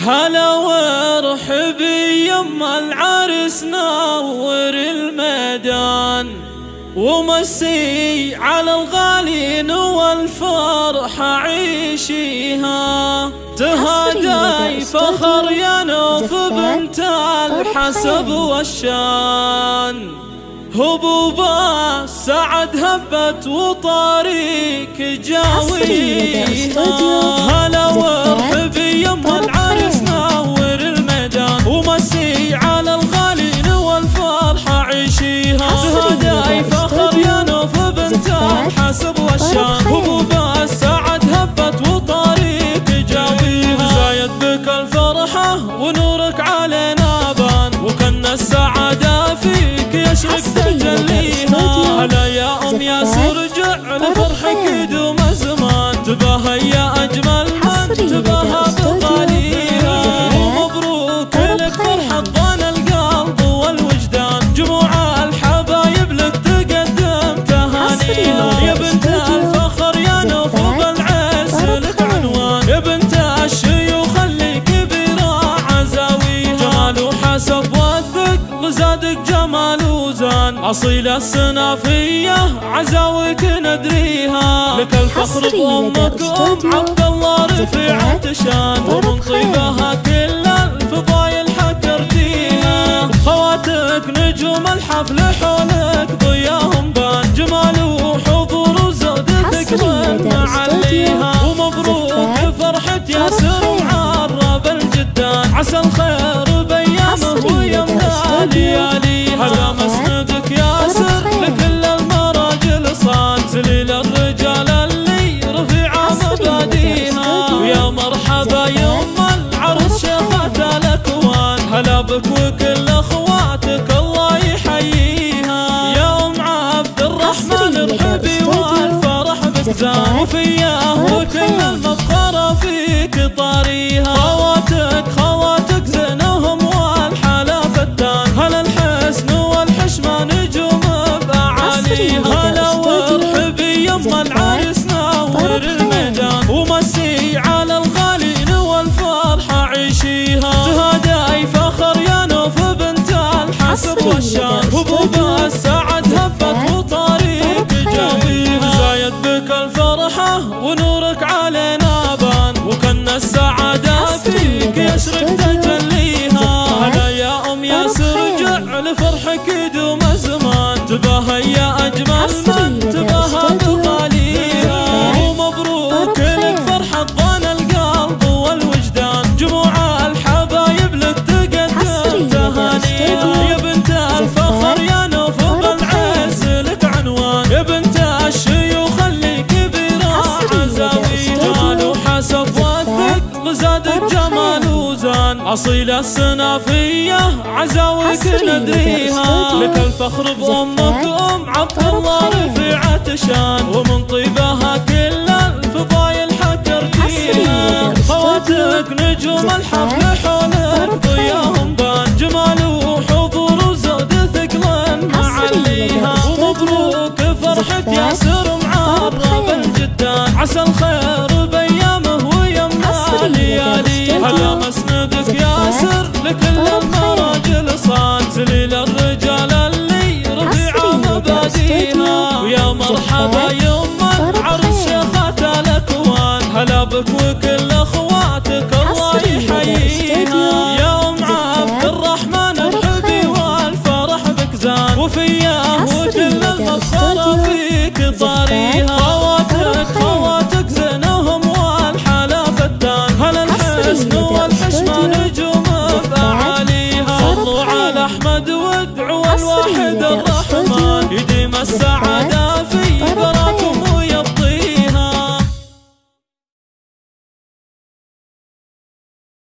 هلا وارحبي يما العرس نور الميدان ومسي على الغالين والفرحة عيشيها. تهادي فخر يا نوف بنت الحسب والشان، هبوبا سعد هبت وطريق جاويها. هلا وارحبي يما العرس نور الميدان ومسي على الغالين والفرحة عيشيها. تهادي فخر يا نوف بنت الحسب والشان، هبوبا سعد هبت وطريق جاويها. زايد بك الفرحة ونورك علينا بان، وكنا السعادة فيك يشرق تجليها. هلا يا ام ياسر رجع لفرحك يدوم الزمان، تباهى يا اجمل من تباهى بغاليها. ومبروك لك فرحة ضان القلب والوجدان، جموع الحبايب لك تقدم تهانيها. يا بنت الفخر يا نوف بالعز لك عنوان، يا بنت الشيوخ اللي كبيرة عزاويها. جمال وحسب والثقل زادك جمال وزان، أصيل السنافية عزاويك ندريها. لك الفخر بأمك أم عبد الله رفيعة شان، ومن طيبها كل الفضايل حكرتيها. خواتك نجوم الحفل حولك ضياهم بان، جمال وحضور وزودتك من معليها. ومبروك فرحة ياسر معرب الجدان، عسى الخير بيامه ويمنى لياليها. هلا مسندك ياسر لكل المراجل صان، سليل الرجال اللي رفيعة مباديها. ويا مرحبا يما العروس شيخة الاكوان، هلا بك وكل اخواتك الله يحييها. يا ام عبد الرحمن ارحبي والفرح بك زان، وفياه وكل المفخرة فيك طاريها. خواتك زينهم والحلا فتان، هلا الحسن والحشمة نجوم بأعاليها. هلا وارحبي يما العرس نور الميدان ومسي على الغالين والفرحة عيشيها. تهادي فخر يا نوف بنت الحسب والشان، هبوبا سعد هبت وطريق جاويها. زايد بك الفرحة ونورك علينا بان، وكنا السعادة فيك يشرق تجليها. هلا يا ام ياسر رجع لفرحك يدوم الزمان، تباهى يا اجمل من تباهى بغاليها. ومبروك لك فرحة ضان القلب والوجدان، جموع الحبايب لك تقدم تهانيها. يا بنت الفخر يا نوف بالعز لك عنوان، يا بنت الشيوخ اللي كبيرة عزاويها. جمال وحسب والثقل زادك جمال وزان، أصيل السنافية عزاويك ندريها. لك الفخر بأمك أم عبد الله رفيعة شان، ومن طيبها كل الفضايل حكرتيها. خواتك نجوم الحفل حولك ضياهم بان، جمال وحضور وزودتك لن معليها. ومبروك فرحة ياسر معرب الجدان، عسى الخير بيامه ويمنى لياليها. هلا مسندك ياسر لكل المراجل صان، سليل الرجال اللي رفيعة مباديها. ويا مرحبا يما العرس شيخة الاكوان، هلا بك وكل اخواتك الله يحييها. يا ام عبد الرحمن ارحبي والفرح بك زان، وفياه وكل المفخرة فيك طاريها. خواتك